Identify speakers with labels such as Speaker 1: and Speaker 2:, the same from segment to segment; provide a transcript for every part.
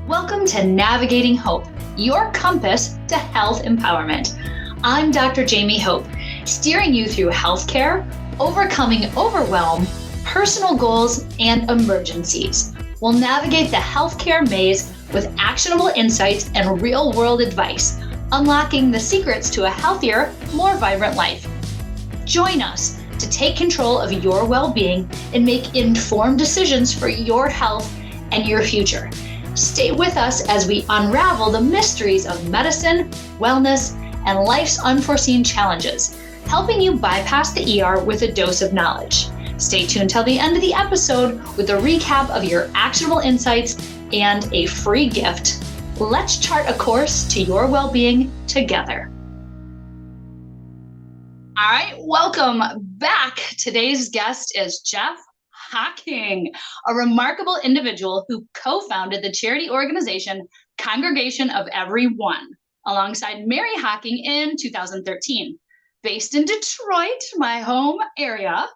Speaker 1: Welcome to Navigating Hope, your compass to health empowerment. I'm Dr. Jamie Hope, steering you through healthcare, overcoming overwhelm, personal goals, and emergencies. We'll navigate the healthcare maze with actionable insights and real-world advice, unlocking the secrets to a healthier, more vibrant life. Join us to take control of your well-being and make informed decisions for your health and your future. Stay with us as we unravel the mysteries of medicine, wellness, and life's unforeseen challenges, helping you bypass the ER with a dose of knowledge. Stay tuned till the end of the episode with a recap of your actionable insights and a free gift. Let's chart a course to your well-being together. All right, welcome back. Today's guest is Jeff Hocking, a remarkable individual who co-founded the charity organization Congregation of Everyone, alongside Mary Hocking in 2013. Based in Detroit, my home area,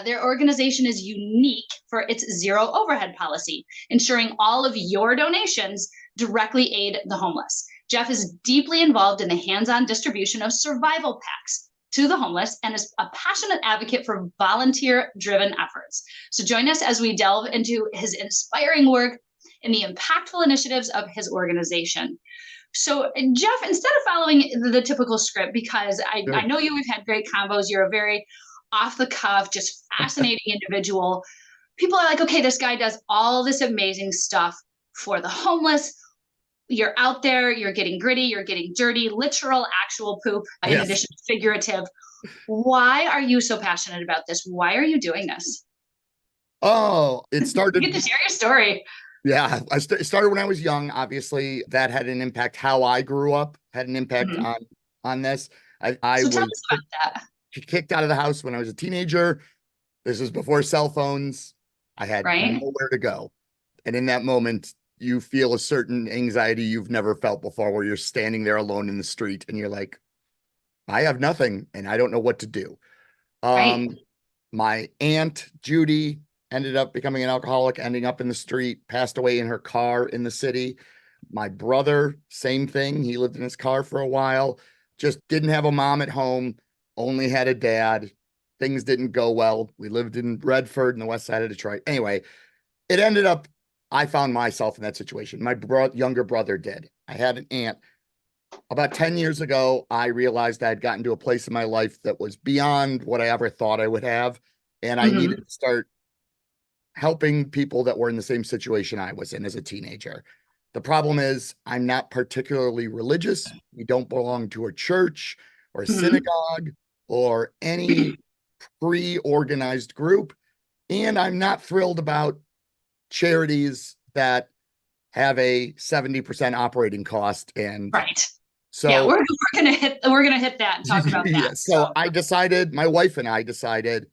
Speaker 1: their organization is unique for its zero overhead policy, ensuring all of your donations directly aid the homeless. Jeff is deeply involved in the hands-on distribution of survival packs to the homeless and is a passionate advocate for volunteer-driven efforts. So join us as we delve into his inspiring work and the impactful initiatives of his organization. So Jeff, instead of following the typical script, because I know we've had great combos, you're a very off the cuff, just fascinating individual. People are like, okay, this guy does all this amazing stuff for the homeless. You're out there, you're getting gritty, you're getting dirty, literal, actual poop, in addition to figurative. Why are you so passionate about this? Why are you doing this?
Speaker 2: Oh, it started.
Speaker 1: You get to share your story.
Speaker 2: Yeah, it started when I was young. Obviously, that had an impact. How I grew up had an impact on this. I
Speaker 1: So
Speaker 2: was
Speaker 1: tell us about that.
Speaker 2: kicked out of the house when I was a teenager. This was before cell phones. I had nowhere to go. And in that moment, you feel a certain anxiety you've never felt before, where you're standing there alone in the street and you're like, I have nothing and I don't know what to do. My aunt, Judy, ended up becoming an alcoholic, ending up in the street, passed away in her car in the city. My brother, same thing. He lived in his car for a while, just didn't have a mom at home, only had a dad. Things didn't go well. We lived in Redford in the west side of Detroit. Anyway, it ended up, I found myself in that situation. My younger brother did. I had an aunt. About 10 years ago, I realized I had gotten to a place in my life that was beyond what I ever thought I would have. And I needed to start helping people that were in the same situation I was in as a teenager. The problem is I'm not particularly religious. We don't belong to a church or a synagogue or any pre-organized group. And I'm not thrilled about charities that have a 70% operating cost. And
Speaker 1: so yeah, we're gonna hit that and talk about that.
Speaker 2: So I decided, my wife and I decided,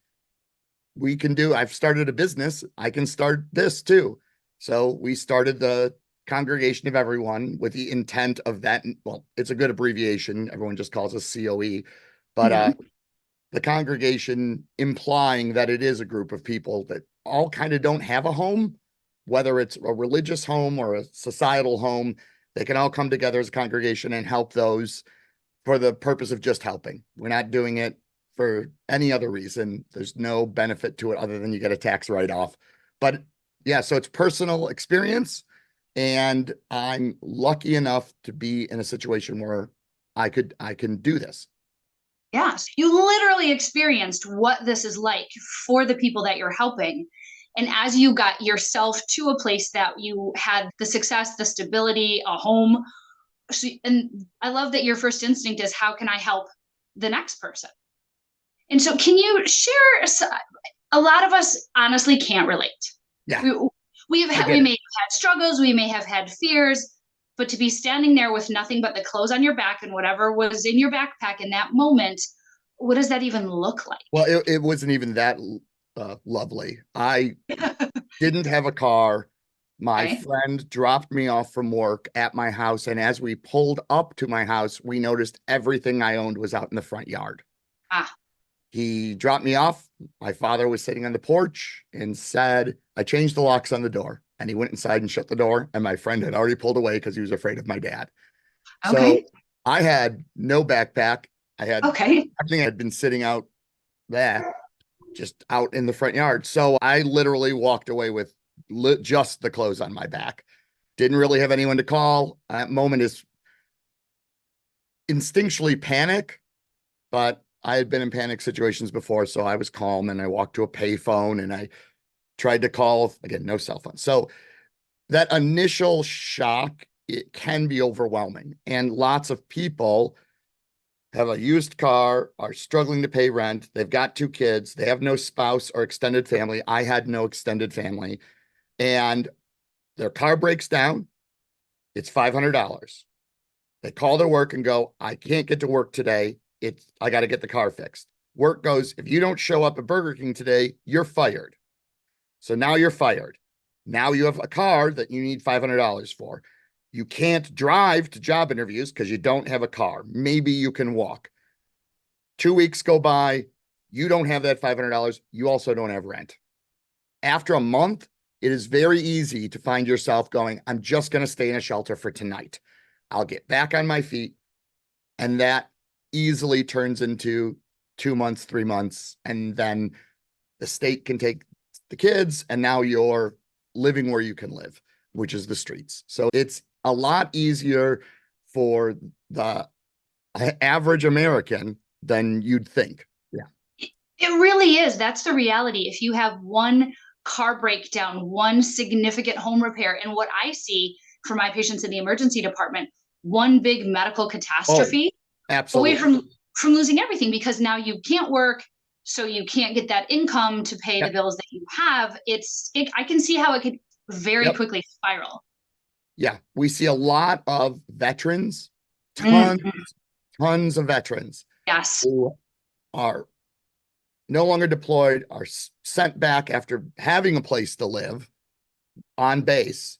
Speaker 2: I've started a business. I can start this too. So we started the Congregation of Everyone with the intent of that. Well, it's a good abbreviation. Everyone just calls us COE, but the congregation implying that it is a group of people that all kind of don't have a home, whether it's a religious home or a societal home. They can all come together as a congregation and help those for the purpose of just helping. We're not doing it for any other reason. There's no benefit to it other than you get a tax write-off. But yeah, so it's personal experience. And I'm lucky enough to be in a situation where I can do this.
Speaker 1: Yes, you literally experienced what this is like for the people that you're helping. And as you got yourself to a place that you had the success, the stability, a home. And I love that your first instinct is, how can I help the next person? And so can you share, a lot of us honestly can't relate.
Speaker 2: Yeah.
Speaker 1: We may have had struggles, we may have had fears, but to be standing there with nothing but the clothes on your back and whatever was in your backpack in that moment, what does that even look like?
Speaker 2: Well, it wasn't even that lovely. I didn't have a car. My friend dropped me off from work at my house. And as we pulled up to my house, we noticed everything I owned was out in the front yard. He dropped me off. My father was sitting on the porch and said, I changed the locks on the door. and he went inside and shut the door. And my friend had already pulled away because he was afraid of my dad. So
Speaker 1: Okay.
Speaker 2: I had no backpack. I had
Speaker 1: Okay.
Speaker 2: everything had been sitting out there, just out in the front yard. So I literally walked away with just the clothes on my back. Didn't really have anyone to call. That moment is instinctually panic, but I had been in panic situations before, so I was calm and I walked to a payphone and I tried to call again, no cell phone. So that initial shock, it can be overwhelming. And lots of people have a used car, are struggling to pay rent. They've got two kids. They have no spouse or extended family. I had no extended family. And their car breaks down. It's $500. They call their work and go, I can't get to work today. I got to get the car fixed. Work goes, if you don't show up at Burger King today, you're fired. So now you're fired. Now you have a car that you need $500 for. You can't drive to job interviews because you don't have a car. Maybe you can walk. 2 weeks go by. You don't have that $500. You also don't have rent. After a month, it is very easy to find yourself going, I'm just going to stay in a shelter for tonight. I'll get back on my feet. And that easily turns into 2 months, 3 months. And then the state can take the kids, and now you're living where you can live, which is the streets. So it's a lot easier for the average American than you'd think. Yeah.
Speaker 1: It really is. That's the reality. If you have one car breakdown, one significant home repair, and what I see for my patients in the emergency department, one big medical
Speaker 2: Oh,
Speaker 1: catastrophe away
Speaker 2: absolutely.
Speaker 1: from losing everything because now you can't work, so you can't get that income to pay the
Speaker 2: Yep.
Speaker 1: bills that you have. I can see how it could very
Speaker 2: Yep.
Speaker 1: quickly spiral.
Speaker 2: Yeah. We see a lot of veterans, tons,
Speaker 1: Mm-hmm.
Speaker 2: tons of veterans
Speaker 1: Yes.
Speaker 2: who are no longer deployed, are sent back after having a place to live on base.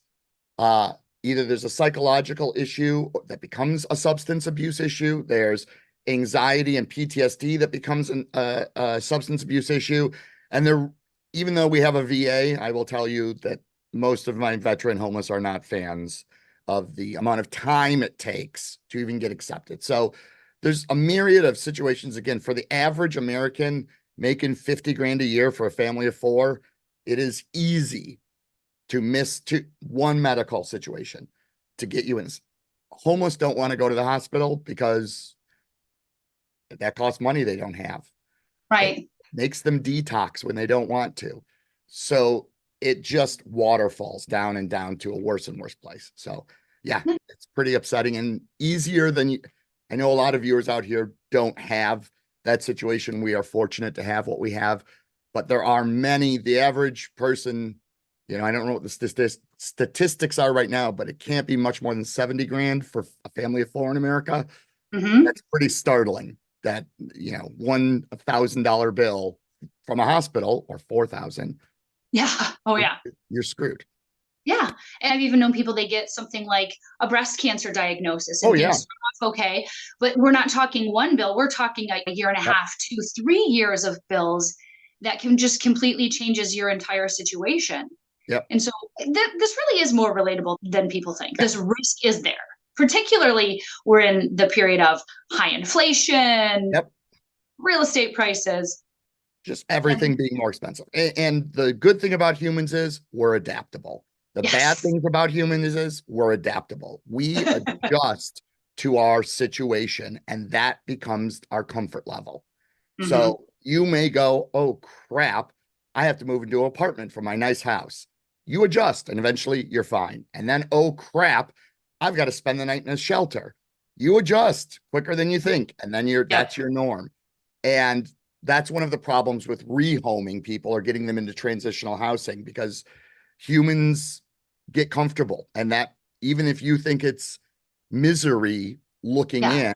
Speaker 2: Uh, Either there's a psychological issue that becomes a substance abuse issue. There's anxiety and PTSD that becomes a substance abuse issue. And there, even though we have a VA, I will tell you that most of my veteran homeless are not fans of the amount of time it takes to even get accepted. So there's a myriad of situations. Again, for the average American making 50 grand a year for a family of four, it is easy to miss one medical situation to get you in. Homeless don't want to go to the hospital because that costs money they don't have. It
Speaker 1: Right.
Speaker 2: makes them detox when they don't want to. So it just waterfalls down and down to a worse and worse place. So yeah, it's pretty upsetting and easier than you. I know a lot of viewers out here don't have that situation. We are fortunate to have what we have, but there are many, the average person, I don't know what the statistics are right now, but it can't be much more than 70 grand for a family of four in America.
Speaker 1: Mm-hmm.
Speaker 2: That's pretty startling that, $1,000 bill from a hospital or 4,000,
Speaker 1: Yeah. Oh, yeah.
Speaker 2: you're screwed.
Speaker 1: Yeah. And I've even known people, they get something like a breast cancer diagnosis
Speaker 2: Oh
Speaker 1: and
Speaker 2: yeah.
Speaker 1: things start off okay. But we're not talking one bill, we're talking a year and a
Speaker 2: Yep.
Speaker 1: half, 2, 3 years of bills that can just completely changes your entire situation.
Speaker 2: Yep.
Speaker 1: And so this really is more relatable than people think. This risk is there. Particularly, we're in the period of high inflation,
Speaker 2: Yep.
Speaker 1: real estate prices.
Speaker 2: Just
Speaker 1: And
Speaker 2: everything being more expensive. And the good thing about humans is we're adaptable. The bad
Speaker 1: yes.
Speaker 2: things about humans is we're adaptable. We adjust to our situation, and that becomes our comfort level.
Speaker 1: Mm-hmm.
Speaker 2: So you may go, oh crap, I have to move into an apartment from my nice house. You adjust and eventually you're fine. And then, oh crap, I've got to spend the night in a shelter. You adjust quicker than you think. And then
Speaker 1: Yep.
Speaker 2: that's your norm. And that's one of the problems with rehoming people or getting them into transitional housing because humans get comfortable. And that even if you think it's misery looking
Speaker 1: Yeah.
Speaker 2: in,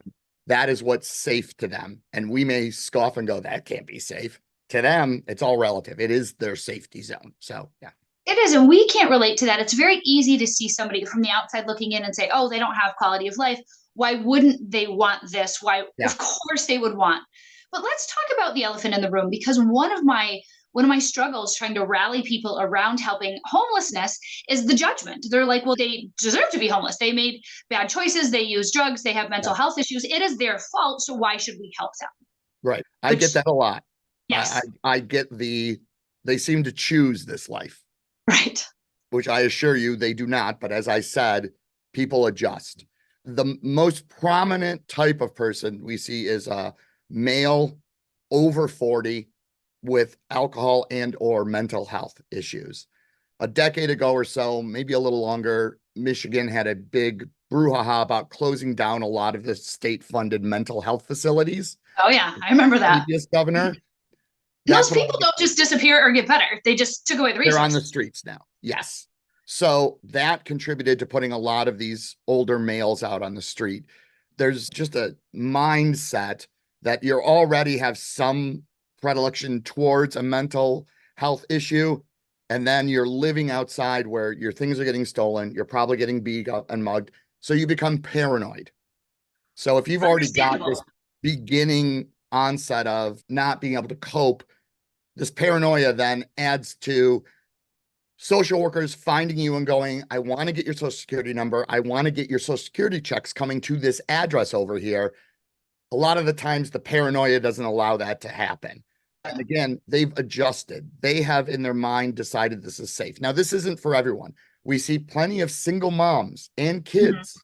Speaker 2: that is what's safe to them. And we may scoff and go, that can't be safe. To them, it's all relative. It is their safety zone. So, yeah.
Speaker 1: It is, and we can't relate to that. It's very easy to see somebody from the outside looking in and say, oh, they don't have quality of life. Why wouldn't they want this? Why,
Speaker 2: Yeah.
Speaker 1: of course they would want. But let's talk about the elephant in the room because one of my one of my struggles trying to rally people around helping homelessness is the judgment. They're like, well, they deserve to be homeless. They made bad choices. They use drugs. They have mental
Speaker 2: Yeah.
Speaker 1: health issues. It is their fault. So why should we help them?
Speaker 2: Right. I get
Speaker 1: Which,
Speaker 2: that a lot.
Speaker 1: yes,
Speaker 2: I get they seem to choose this life,
Speaker 1: right.
Speaker 2: which I assure you they do not. But as I said, people adjust. The most prominent type of person we see is a male over 40 with alcohol and or mental health issues. A decade ago or so, maybe a little longer, Michigan had a big brouhaha about closing down a lot of the state-funded mental health facilities.
Speaker 1: Oh, yeah. I remember that.
Speaker 2: Previous governor,
Speaker 1: And
Speaker 2: that
Speaker 1: those
Speaker 2: put
Speaker 1: people don't just disappear or get better. They just took away the
Speaker 2: they're on the
Speaker 1: resources.
Speaker 2: streets now. Yes. So that contributed to putting a lot of these older males out on the street. There's just a mindset that you already have some predilection towards a mental health issue. And then you're living outside where your things are getting stolen. You're probably getting beat up and mugged. So you become paranoid. So if you've already got this
Speaker 1: Understandable.
Speaker 2: beginning onset of not being able to cope, this paranoia then adds to social workers finding you and going, I want to get your social security number. I want to get your social security checks coming to this address over here. A lot of the times the paranoia doesn't allow that to happen. And again, they've adjusted. They have in their mind decided this is safe. Now, this isn't for everyone. We see plenty of single moms and
Speaker 1: Mhm.
Speaker 2: kids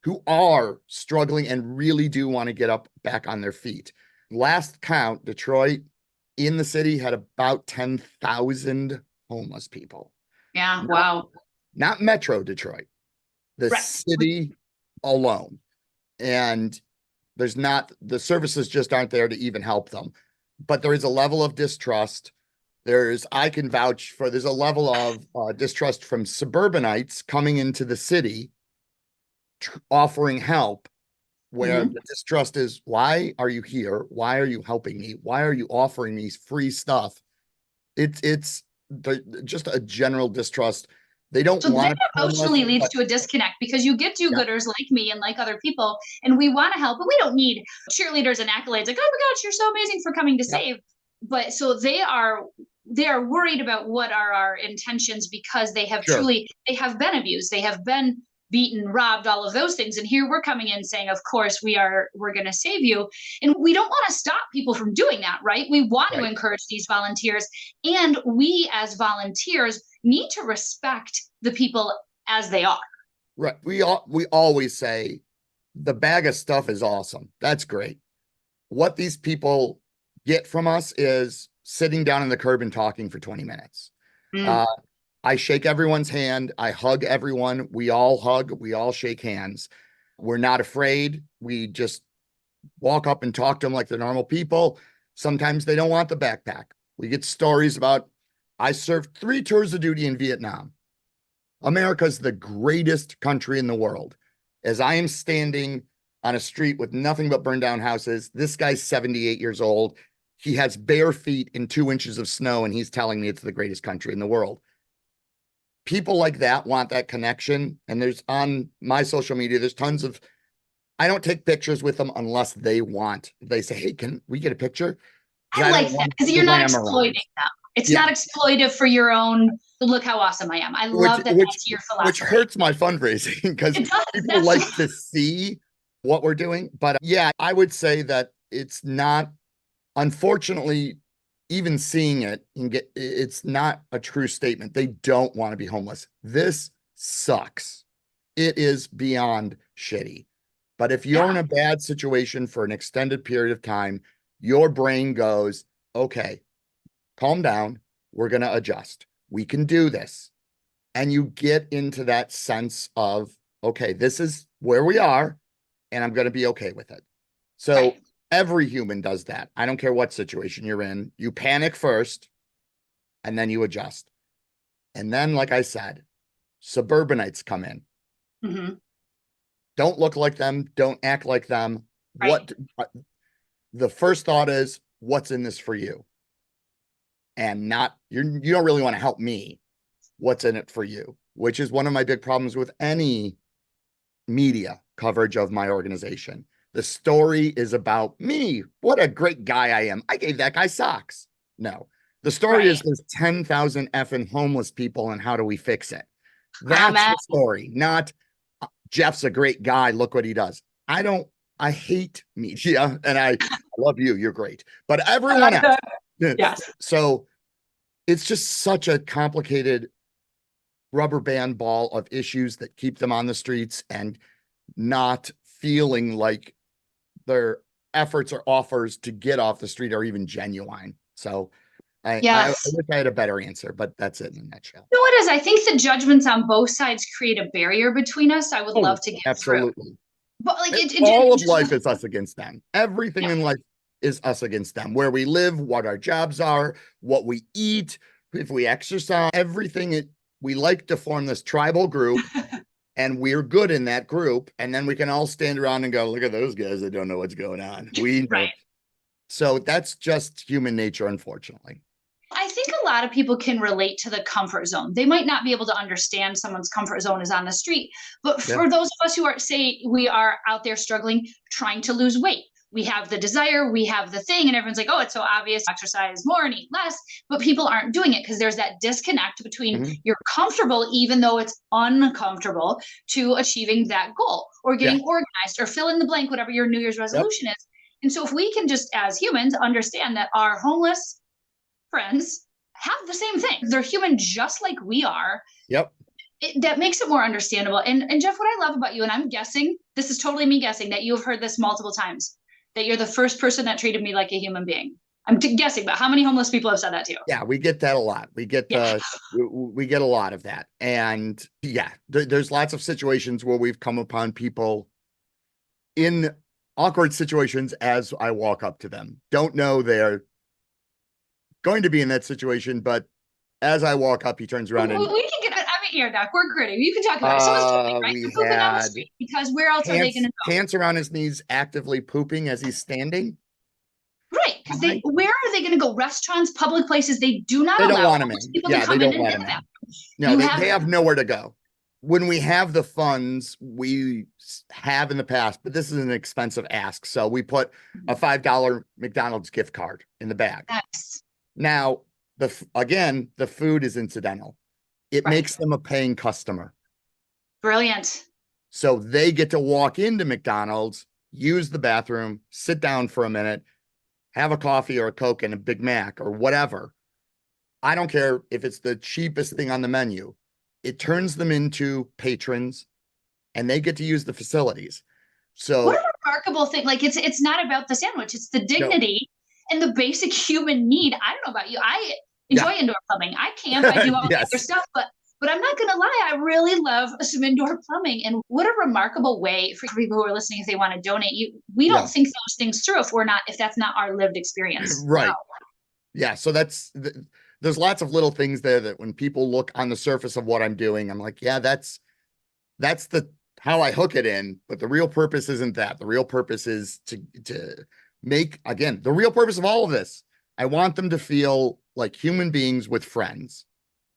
Speaker 2: who are struggling and really do want to get up back on their feet. Last count, Detroit in the city had about 10,000 homeless people.
Speaker 1: Yeah.
Speaker 2: Not,
Speaker 1: Wow.
Speaker 2: not Metro Detroit, the
Speaker 1: Right.
Speaker 2: city alone. And there's not, the services just aren't there to even help them. But there is a level of distrust. I can vouch for, there's a level of distrust from suburbanites coming into the city, offering help, where
Speaker 1: Mhm.
Speaker 2: the distrust is, why are you here? Why are you helping me? Why are you offering me free stuff? It's just a general distrust. They don't
Speaker 1: So that
Speaker 2: want to be homeless,
Speaker 1: emotionally leads
Speaker 2: but
Speaker 1: to a disconnect because you get
Speaker 2: yeah,
Speaker 1: do-gooders like me and like other people, and we want to help, but we don't need cheerleaders and accolades like, oh my gosh, you're so amazing for coming to
Speaker 2: yeah,
Speaker 1: save. But so they are worried about what are our intentions because
Speaker 2: sure,
Speaker 1: they have been abused, they have been beaten, robbed, all of those things. And here we're coming in saying, of course, we're going to save you. And we don't want to stop people from doing that, right? We want to
Speaker 2: right,
Speaker 1: encourage these volunteers. And we as volunteers need to respect the people as they are.
Speaker 2: right. We always say the bag of stuff is awesome. That's great. What these people get from us is sitting down on the curb and talking for 20 minutes.
Speaker 1: Mm.
Speaker 2: Uh, I shake everyone's hand. I hug everyone. We all hug. We all shake hands. We're not afraid. We just walk up and talk to them like they're normal people. Sometimes they don't want the backpack. We get stories about, I served 3 tours of duty in Vietnam. America's the greatest country in the world. As I am standing on a street with nothing but burned down houses, this guy's 78 years old. He has bare feet in 2 inches of snow, and he's telling me it's the greatest country in the world. People like that want that connection. And there's on my social media, there's tons of, I don't take pictures with them unless they want. They say, hey, can we get a picture? Because
Speaker 1: I
Speaker 2: I
Speaker 1: like
Speaker 2: don't
Speaker 1: that
Speaker 2: want
Speaker 1: because
Speaker 2: to
Speaker 1: you're not
Speaker 2: glamorize.
Speaker 1: exploiting them. It's
Speaker 2: Yeah.
Speaker 1: not exploitive for your own look how awesome I am. I
Speaker 2: which
Speaker 1: love that
Speaker 2: which
Speaker 1: that's your
Speaker 2: which
Speaker 1: philosophy.
Speaker 2: hurts my fundraising because
Speaker 1: It does.
Speaker 2: people
Speaker 1: That's
Speaker 2: like to see what we're doing. But yeah, I would say that it's not, unfortunately, even seeing it and it's not a true statement. They don't want to be homeless. This sucks. It is beyond shitty. But if you're in
Speaker 1: yeah.
Speaker 2: a bad situation for an extended period of time, your brain goes, okay, calm down. We're going to adjust. We can do this, and you get into that sense of, okay, this is where we are, and I'm going to be okay with it. So
Speaker 1: Right.
Speaker 2: every human does that. I don't care what situation you're in. You panic first, and then you adjust. And then, like I said, suburbanites come in.
Speaker 1: Hmm.
Speaker 2: Don't look like them. Don't act like them.
Speaker 1: Right.
Speaker 2: What the first thought is, what's in this for you? And not, you don't really want to help me. What's in it for you? Which is one of my big problems with any media coverage of my organization. The story is about me. What a great guy I am. I gave that guy socks. No, The story is
Speaker 1: Right.
Speaker 2: there's 10,000 effing homeless people, and how do we fix it? That's
Speaker 1: Amen.
Speaker 2: the story, not Jeff's a great guy. Look what he does. I hate media, and I love you. You're great. But everyone else.
Speaker 1: Yes.
Speaker 2: So it's just such a complicated rubber band ball of issues that keep them on the streets and not feeling like their efforts or offers to get off the street are even genuine. So I
Speaker 1: Yes.
Speaker 2: wish I had a better answer, but that's it in a nutshell.
Speaker 1: No, it is. I think the judgments on both sides create a barrier between us. I would
Speaker 2: Oh,
Speaker 1: love to get through.
Speaker 2: absolutely.
Speaker 1: But like
Speaker 2: All
Speaker 1: it
Speaker 2: of
Speaker 1: just
Speaker 2: life is us against them. Everything
Speaker 1: yeah.
Speaker 2: in life is us against them. Where we live, what our jobs are, what we eat, if we exercise, we like to form this tribal group, and we're good in that group. And then we can all stand around and go, look at those guys that don't know what's going on. We know.
Speaker 1: Right.
Speaker 2: So that's just human nature, unfortunately.
Speaker 1: I think a lot of people can relate to the comfort zone. They might not be able to understand someone's comfort zone is on the street, but
Speaker 2: Yeah.
Speaker 1: for those of us who are, say, we are out there struggling, trying to lose weight, we have the desire, we have the thing, and everyone's like, oh, it's so obvious, exercise more and eat less, but people aren't doing it because there's that disconnect between
Speaker 2: Mhm.
Speaker 1: you're comfortable, even though it's uncomfortable, to achieving that goal or
Speaker 2: Yeah.
Speaker 1: getting organized or fill in the blank, whatever your New Year's
Speaker 2: Yep.
Speaker 1: resolution is. And so if we can just, as humans, understand that our homeless friends have the same thing. They're human just like we are.
Speaker 2: Yep.
Speaker 1: That makes it more understandable. And Jeff, what I love about you, and I'm guessing, this is totally me guessing, that you've heard this multiple times, that you're the first person that treated me like a human being. I'm guessing, but how many homeless people have said that to you?
Speaker 2: Yeah, we get that a lot.
Speaker 1: Yeah.
Speaker 2: We get a lot of that. And yeah, there's lots of situations where we've come upon people in awkward situations as I walk up to them. Don't know they're going to be in that situation, but as I walk up, he turns around and
Speaker 1: We can get, I'm an ear doc. We're gritty. You can talk about it. Someone's pooping, right?
Speaker 2: we
Speaker 1: They're pooping on the
Speaker 2: had
Speaker 1: street because where else are they going to go?
Speaker 2: pants around his knees, actively pooping as he's standing.
Speaker 1: Right. Because where are they going to go? Restaurants, public places, they do not
Speaker 2: They don't
Speaker 1: allow
Speaker 2: want him in.
Speaker 1: people to
Speaker 2: Yeah, they
Speaker 1: come in
Speaker 2: don't
Speaker 1: and
Speaker 2: let
Speaker 1: get
Speaker 2: him
Speaker 1: them.
Speaker 2: in. No,
Speaker 1: You
Speaker 2: they have nowhere to go. When we have the funds, we have in the past, but this is an expensive ask. So we put a $5 McDonald's gift card in the bag.
Speaker 1: Yes.
Speaker 2: Now, again, the food is incidental. It
Speaker 1: Right.
Speaker 2: makes them a paying customer.
Speaker 1: Brilliant.
Speaker 2: So they get to walk into McDonald's, use the bathroom, sit down for a minute, have a coffee or a Coke and a Big Mac or whatever. I don't care if it's the cheapest thing on the menu. It turns them into patrons, and they get to use the facilities. So
Speaker 1: what a remarkable thing. Like it's not about the sandwich, it's the
Speaker 2: no,
Speaker 1: dignity and the basic human need. I don't know about you. I enjoy
Speaker 2: yeah,
Speaker 1: indoor plumbing. I camp, I do all the other
Speaker 2: yes,
Speaker 1: stuff, but I'm not gonna lie, I really love some indoor plumbing. And what a remarkable way for people who are listening if they want to donate. We
Speaker 2: yeah,
Speaker 1: don't think those things through if that's not our lived experience.
Speaker 2: right.
Speaker 1: Wow.
Speaker 2: Yeah, so there's lots of little things there that when people look on the surface of what I'm doing, I'm like, yeah, that's the how I hook it in, but the real purpose isn't that. The real purpose is to make, again, the real purpose of all of this. I want them to feel like human beings with friends.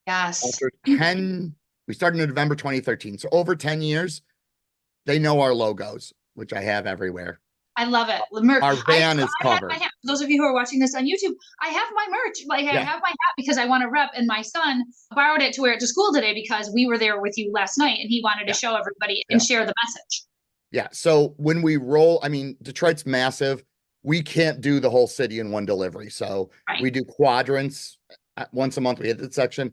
Speaker 1: Yes.
Speaker 2: After 10, we started in November 2013. So over 10 years, they know our logos, which I have everywhere.
Speaker 1: I love it.
Speaker 2: Our van is
Speaker 1: I have
Speaker 2: covered.
Speaker 1: my hat. For those of you who are watching this on YouTube, I have my merch. Like I
Speaker 2: Yeah,
Speaker 1: have my hat because I want to rep, and my son borrowed it to wear it to school today because we were there with you last night, and he wanted to
Speaker 2: yeah,
Speaker 1: show everybody and
Speaker 2: yeah.
Speaker 1: share the message.
Speaker 2: Yeah. So when we roll, I mean, Detroit's massive. We can't do the whole city in one delivery. So
Speaker 1: Right.
Speaker 2: we do quadrants. Once a month. We hit that section.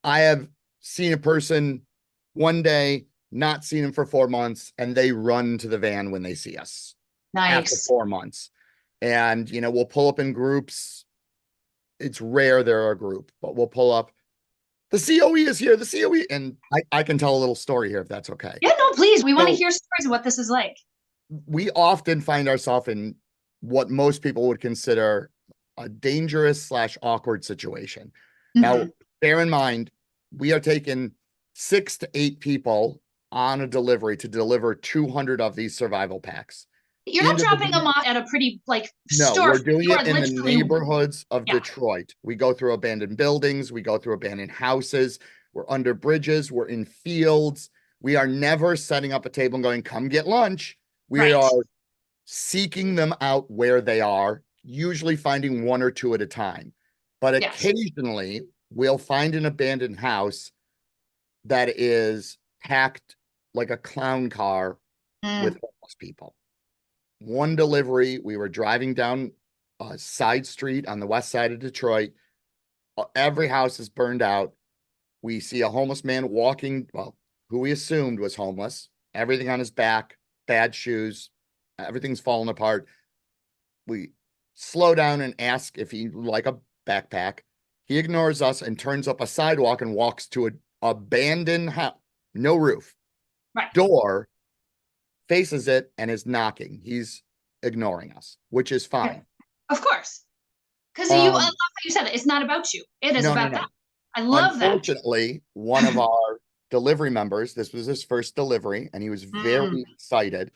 Speaker 2: I have seen a person one day, not seen him for 4 months, and they run to the van when they see us after
Speaker 1: Nice.
Speaker 2: 4 months. And, we'll pull up in groups. It's rare they're a group, but we'll pull up. The COE is here, the COE. And I can tell a little story here if that's okay.
Speaker 1: Yeah, no, please. We want to
Speaker 2: So
Speaker 1: hear stories of what this is like.
Speaker 2: we often find ourselves in what most people would consider a dangerous / awkward situation. Now,
Speaker 1: Mhm.
Speaker 2: bear in mind, we are taking 6 to 8 people on a delivery to deliver 200 of these survival packs.
Speaker 1: You're not dropping them off at a pretty
Speaker 2: No,
Speaker 1: store.
Speaker 2: we're doing
Speaker 1: You are
Speaker 2: it in the
Speaker 1: literally,
Speaker 2: neighborhoods of
Speaker 1: yeah.
Speaker 2: Detroit. We go through abandoned buildings, we go through abandoned houses, we're under bridges, we're in fields. We are never setting up a table and going, come get lunch. We
Speaker 1: Right.
Speaker 2: are seeking them out where they are, usually finding one or two at a time. But
Speaker 1: Yes.
Speaker 2: occasionally we'll find an abandoned house that is packed like a clown car with
Speaker 1: Mm.
Speaker 2: homeless people. One delivery, we were driving down a side street on the west side of Detroit. Every house is burned out. We see a homeless man walking, well, who we assumed was homeless, everything on his back, bad shoes, everything's falling apart. We slow down and ask if he would like a backpack. He ignores us and turns up a sidewalk and walks to an abandoned house, no roof,
Speaker 1: Right.
Speaker 2: door, faces it, and is knocking. He's ignoring us, which is
Speaker 1: Okay.
Speaker 2: fine.
Speaker 1: Of course. Because I love
Speaker 2: Um,
Speaker 1: how you said it. It's not about you. It is
Speaker 2: no, no,
Speaker 1: about them.
Speaker 2: no.
Speaker 1: I love that.
Speaker 2: Unfortunately, one of our delivery members, this was his first delivery, and he was
Speaker 1: Mm.
Speaker 2: very excited.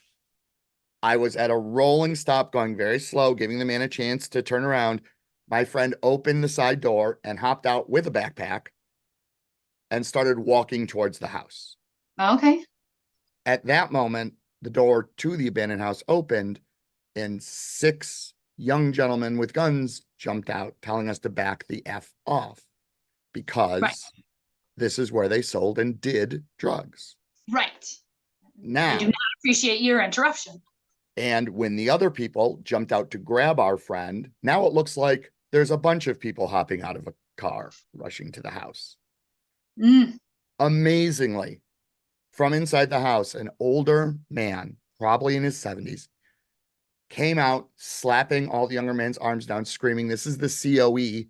Speaker 2: I was at a rolling stop, going very slow, giving the man a chance to turn around. My friend opened the side door and hopped out with a backpack and started walking towards the house.
Speaker 1: Okay.
Speaker 2: At that moment, the door to the abandoned house opened, and 6 young gentlemen with guns jumped out, telling us to back the F off
Speaker 1: Right.
Speaker 2: because this is where they sold and did drugs.
Speaker 1: Right. They do
Speaker 2: Now,
Speaker 1: not appreciate your interruption.
Speaker 2: and when the other people jumped out to grab our friend, now it looks like there's a bunch of people hopping out of a car, rushing to the house.
Speaker 1: Mm.
Speaker 2: Amazingly, from inside the house, an older man, probably in his 70s, came out, slapping all the younger men's arms down, screaming, "This is the COE.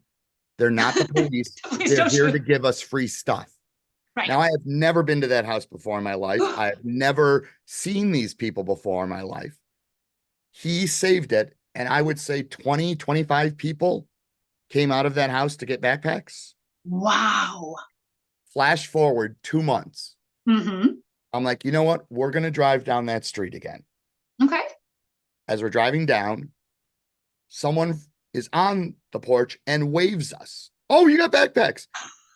Speaker 2: They're not the police.
Speaker 1: Please
Speaker 2: They're
Speaker 1: don't
Speaker 2: here
Speaker 1: shoot.
Speaker 2: to give us free stuff."
Speaker 1: Right.
Speaker 2: Now, I have never been to that house before in my life. I have never seen these people before in my life. He saved it. And I would say 20, 25 people came out of that house to get backpacks.
Speaker 1: Wow.
Speaker 2: Flash forward 2 months.
Speaker 1: Mm-hmm.
Speaker 2: I'm like, you know what? We're going to drive down that street again.
Speaker 1: Okay.
Speaker 2: As we're driving down, someone is on the porch and waves us. "Oh, you got backpacks."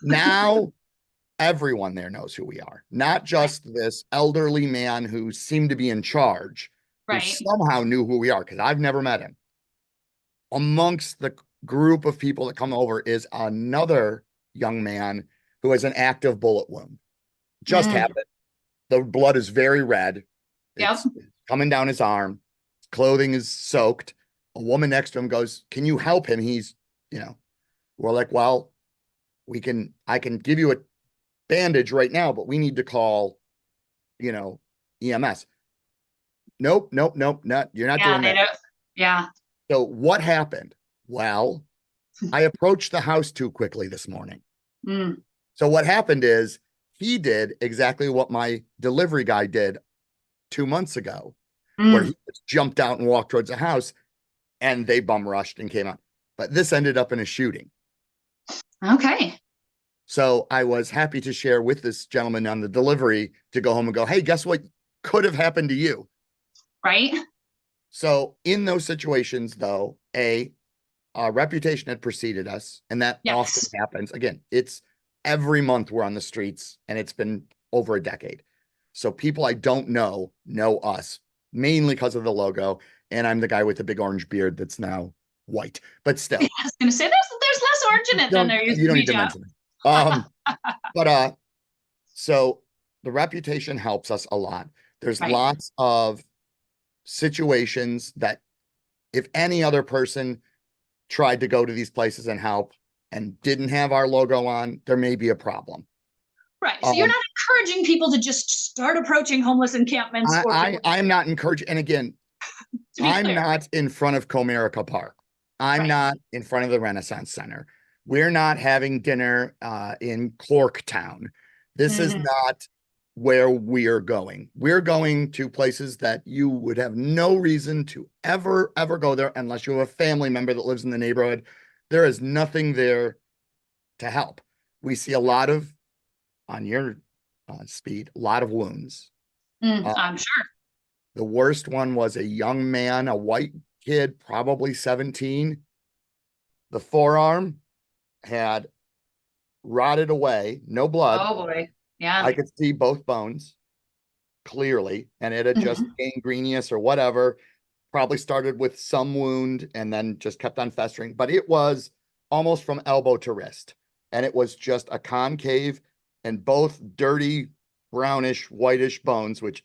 Speaker 2: Now everyone there knows who we are, not
Speaker 1: Right.
Speaker 2: just this elderly man who seemed to be in charge, who
Speaker 1: Right.
Speaker 2: somehow knew who we are because I've never met him. Amongst the group of people that come over is another young man who has an active bullet wound. Just
Speaker 1: Mm.
Speaker 2: happened. The blood is very red.
Speaker 1: Yep.
Speaker 2: It's coming down his arm. Clothing is soaked. A woman next to him goes, "Can you help him? He's, you know," we're like, "Well, I can give you a bandage right now, but we need to call, you know, EMS." "Nope, nope, nope, not, you're not
Speaker 1: Yeah,
Speaker 2: doing
Speaker 1: they
Speaker 2: that."
Speaker 1: don't. Yeah.
Speaker 2: So what happened? Well, I approached the house too quickly this morning.
Speaker 1: Mm.
Speaker 2: So what happened is he did exactly what my delivery guy did 2 months ago, where
Speaker 1: Mm.
Speaker 2: he just jumped out and walked towards the house and they bum rushed and came out. But this ended up in a shooting.
Speaker 1: Okay.
Speaker 2: So I was happy to share with this gentleman on the delivery to go home and go, "Hey, guess what could have happened to you?"
Speaker 1: Right.
Speaker 2: So in those situations, though, our reputation had preceded us, and that often
Speaker 1: Yes.
Speaker 2: happens. Again, it's every month we're on the streets, and it's been over a decade. So people I don't know us mainly because of the logo, and I'm the guy with the big orange beard that's now white, but
Speaker 1: I
Speaker 2: still,
Speaker 1: was gonna say there's less orange in it than
Speaker 2: don't
Speaker 1: there used
Speaker 2: you
Speaker 1: to
Speaker 2: don't
Speaker 1: be,
Speaker 2: need to
Speaker 1: Jeff.
Speaker 2: mention it. But so the reputation helps us a lot. There's
Speaker 1: Right.
Speaker 2: lots of situations that if any other person tried to go to these places and help and didn't have our logo on, there may be a problem.
Speaker 1: Right. So you're
Speaker 2: Um,
Speaker 1: not encouraging people to just start approaching homeless encampments or people,
Speaker 2: I am not encouraging, and again,
Speaker 1: to be
Speaker 2: I'm
Speaker 1: clear.
Speaker 2: not in front of Comerica Park. I'm
Speaker 1: Right.
Speaker 2: not in front of the Renaissance Center. We're not having dinner in Corktown. This is
Speaker 1: Mm-hmm.
Speaker 2: not where we're going. We're going to places that you would have no reason to ever go there unless you have a family member that lives in the neighborhood. There is nothing there to help. We see a lot of, on your speed, a lot of wounds.
Speaker 1: Mm,
Speaker 2: Uh,
Speaker 1: I'm sure.
Speaker 2: the worst one was a young man, a white kid, probably 17. The forearm had rotted away, no blood.
Speaker 1: Oh boy. Yeah.
Speaker 2: I could see both bones clearly, and it had just
Speaker 1: Mhm.
Speaker 2: gangrenous or whatever. Probably started with some wound and then just kept on festering. But it was almost from elbow to wrist. And it was just a concave and both dirty, brownish, whitish bones, which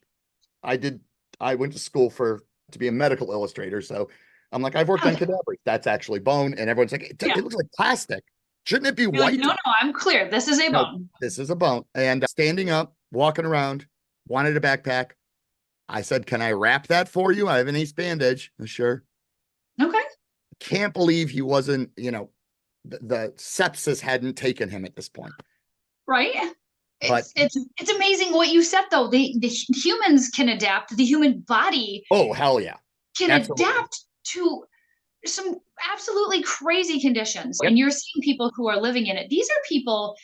Speaker 2: I did. I went to school to be a medical illustrator. So I'm like, I've worked on
Speaker 1: Okay.
Speaker 2: cadavers. That's actually bone. And everyone's like,
Speaker 1: Yeah.
Speaker 2: it looks like plastic. Shouldn't it be
Speaker 1: You're like,
Speaker 2: white?
Speaker 1: no, no, I'm clear. This is a
Speaker 2: No,
Speaker 1: bone.
Speaker 2: this is a bone. And standing up, walking around, wanted a backpack. I said, can I wrap that for you? I have an ace bandage. Sure.
Speaker 1: Okay.
Speaker 2: Can't believe he wasn't, the sepsis hadn't taken him at this point.
Speaker 1: Right.
Speaker 2: But
Speaker 1: It's amazing what you said though. The humans can adapt. The human body
Speaker 2: oh, hell yeah.
Speaker 1: can
Speaker 2: Absolutely.
Speaker 1: adapt to some absolutely crazy conditions.
Speaker 2: Yep.
Speaker 1: And you're seeing people who are living in it. These are people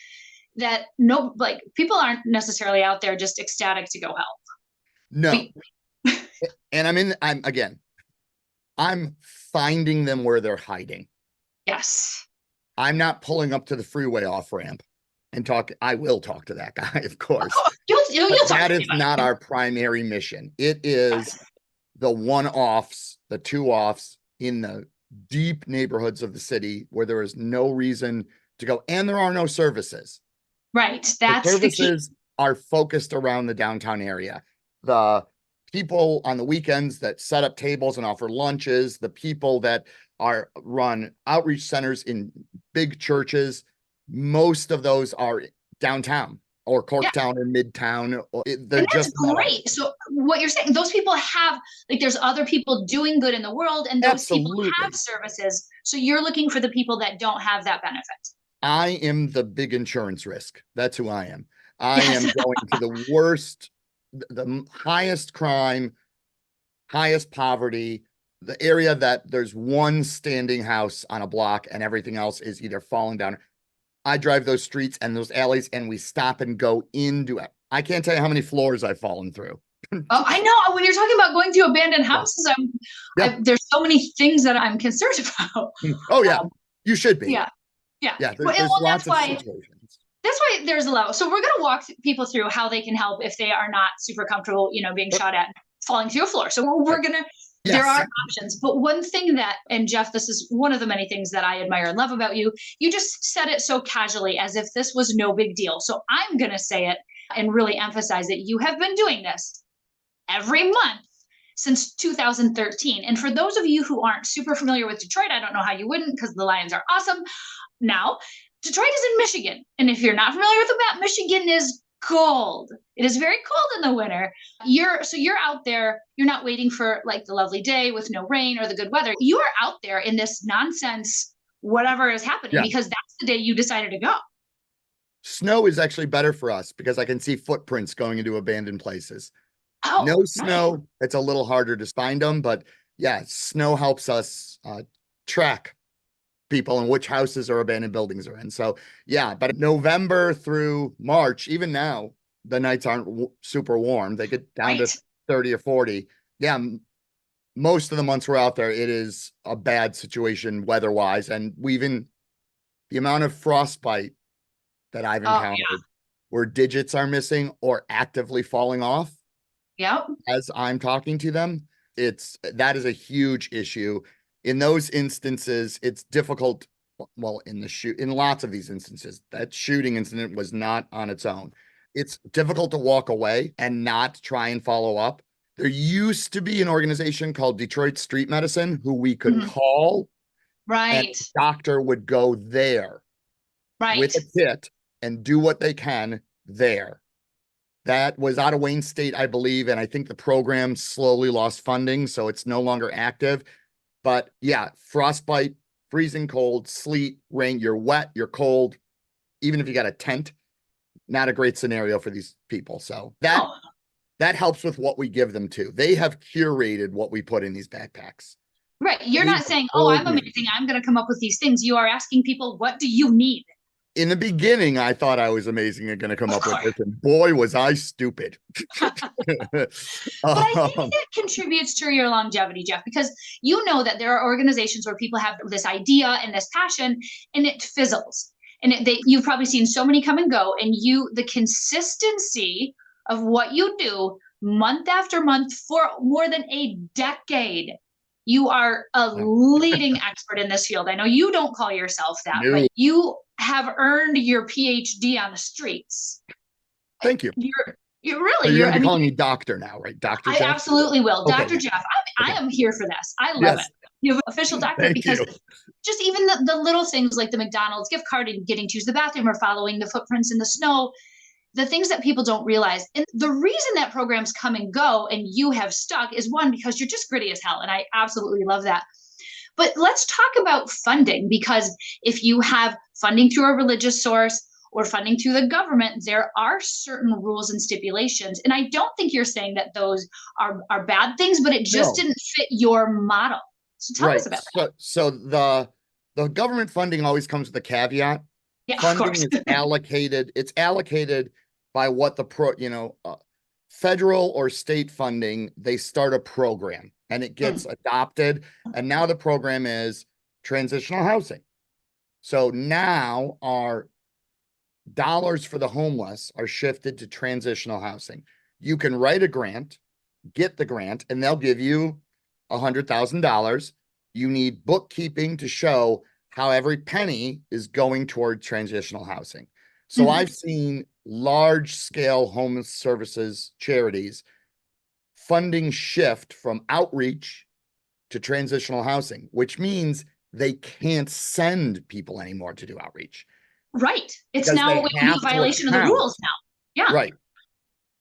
Speaker 1: that no, like people aren't necessarily out there just ecstatic to go help.
Speaker 2: No. And I'm finding them where they're hiding.
Speaker 1: Yes.
Speaker 2: I'm not pulling up to the freeway off ramp and talk. I will talk to that guy, of course.
Speaker 1: You'll
Speaker 2: But
Speaker 1: talk
Speaker 2: that
Speaker 1: to
Speaker 2: is
Speaker 1: me about
Speaker 2: not
Speaker 1: it.
Speaker 2: our primary mission. It is the one-offs, the two-offs in the deep neighborhoods of the city where there is no reason to go, and there are no services.
Speaker 1: Right.
Speaker 2: The
Speaker 1: That's the key.
Speaker 2: services are focused around the downtown area. The people on the weekends that set up tables and offer lunches, the people that run outreach centers in big churches, most of those are downtown or
Speaker 1: Yeah.
Speaker 2: Corktown or Midtown. They're
Speaker 1: And that's
Speaker 2: just
Speaker 1: great. So what you're saying, those people have, like, there's other people doing good in the world, and those people have
Speaker 2: absolutely.
Speaker 1: services. So you're looking for the people that don't have that benefit.
Speaker 2: I am the big insurance risk. That's who I am. I
Speaker 1: Yes.
Speaker 2: am going to the worst, the highest crime, highest poverty, the area that there's one standing house on a block and everything else is either falling down. I drive those streets and those alleys and we stop and go into it. I can't tell you how many floors I've fallen through.
Speaker 1: Oh, I know. When you're talking about going to abandoned
Speaker 2: Yeah.
Speaker 1: houses,
Speaker 2: Yeah.
Speaker 1: there's so many things that I'm concerned about.
Speaker 2: Oh, yeah. You should be.
Speaker 1: Yeah. Yeah.
Speaker 2: Yeah.
Speaker 1: Well,
Speaker 2: There's lots of situations.
Speaker 1: that's why there's a level. So we're going to walk people through how they can help if they are not super comfortable, being shot at, falling through a floor. So we're going to, there
Speaker 2: Yes.
Speaker 1: are options. But one thing that, and Jeff, this is one of the many things that I admire and love about you. You just said it so casually as if this was no big deal. So I'm going to say it and really emphasize that you have been doing this every month since 2013. And for those of you who aren't super familiar with Detroit, I don't know how you wouldn't, because the Lions are awesome. Now, Detroit is in Michigan. And if you're not familiar with the map, Michigan is cold. It is very cold in the winter. You're out there, you're not waiting for like the lovely day with no rain or the good weather. You are out there in this nonsense, whatever is happening, because that's the day you decided to go.
Speaker 2: Snow is actually better for us because I can see footprints going into abandoned places.
Speaker 1: Oh,
Speaker 2: no snow,
Speaker 1: nice.
Speaker 2: It's a little harder to find them, but yeah, snow helps us track people and which houses or abandoned buildings are in. So yeah, but November through March, even now, the nights aren't super warm. They get down to 30 or 40. Yeah, most of the months we're out there, it is a bad situation weather-wise. And the amount of frostbite that I've encountered where digits are missing or actively falling off.
Speaker 1: Yep.
Speaker 2: As I'm talking to them, that is a huge issue. In those instances, it's difficult. Well, in lots of these instances, that shooting incident was not on its own. It's difficult to walk away and not try and follow up. There used to be an organization called Detroit Street Medicine who we could call.
Speaker 1: Right.
Speaker 2: And the doctor would go there with a kit and do what they can there. That was out of Wayne State, I believe. And I think the program slowly lost funding, so it's no longer active. But yeah, frostbite, freezing cold, sleet, rain, you're wet, you're cold. Even if you got a tent, not a great scenario for these people. So that helps with what we give them too. They have curated what we put in these backpacks.
Speaker 1: Right. You're not saying, oh, I'm amazing, I'm going to come up with these things. You are asking people, what do you need?
Speaker 2: In the beginning, I thought I was amazing and going to come up with this, and boy, was I stupid.
Speaker 1: But I think it contributes to your longevity, Jeff, because you know that there are organizations where people have this idea and this passion, and it fizzles. And you've probably seen so many come and go, and the consistency of what you do month after month for more than a decade You are a
Speaker 2: No,
Speaker 1: leading expert in this field. I know you don't call yourself that,
Speaker 2: no.
Speaker 1: but you have earned your PhD on the streets.
Speaker 2: Thank you.
Speaker 1: You're
Speaker 2: So
Speaker 1: really,
Speaker 2: you're
Speaker 1: you're,
Speaker 2: going to
Speaker 1: I
Speaker 2: be
Speaker 1: mean,
Speaker 2: calling me doctor now, right? Dr.
Speaker 1: I
Speaker 2: Jeff?
Speaker 1: absolutely will.
Speaker 2: Okay.
Speaker 1: Dr. Jeff, I
Speaker 2: Okay.
Speaker 1: am here for this. I love it.
Speaker 2: Yes.
Speaker 1: You have official doctorate
Speaker 2: Thank
Speaker 1: because
Speaker 2: you.
Speaker 1: just even the little things like the McDonald's gift card and getting to use the bathroom or following the footprints in the snow, the things that people don't realize. And the reason that programs come and go and you have stuck is one, because you're just gritty as hell. And I absolutely love that. But let's talk about funding, because if you have funding through a religious source or funding through the government, there are certain rules and stipulations. And I don't think you're saying that those are bad things, but it just
Speaker 2: No.
Speaker 1: didn't fit your model. So tell us
Speaker 2: Right.
Speaker 1: about that.
Speaker 2: So the government funding always comes with a caveat.
Speaker 1: Yeah, of
Speaker 2: Funding
Speaker 1: course.
Speaker 2: is allocated. It's allocated by what federal or state funding, they start a program and it gets adopted. And now the program is transitional housing. So now our dollars for the homeless are shifted to transitional housing. You can write a grant, get the grant, and they'll give you $100,000. You need bookkeeping to show how every penny is going toward transitional housing. So I've seen large scale homeless services charities funding shift from outreach to transitional housing, which means they can't send people anymore to do outreach
Speaker 1: Right. It's
Speaker 2: because
Speaker 1: now
Speaker 2: they
Speaker 1: it would be
Speaker 2: have
Speaker 1: a
Speaker 2: to
Speaker 1: violation of the
Speaker 2: account.
Speaker 1: rules now. Yeah.
Speaker 2: Right.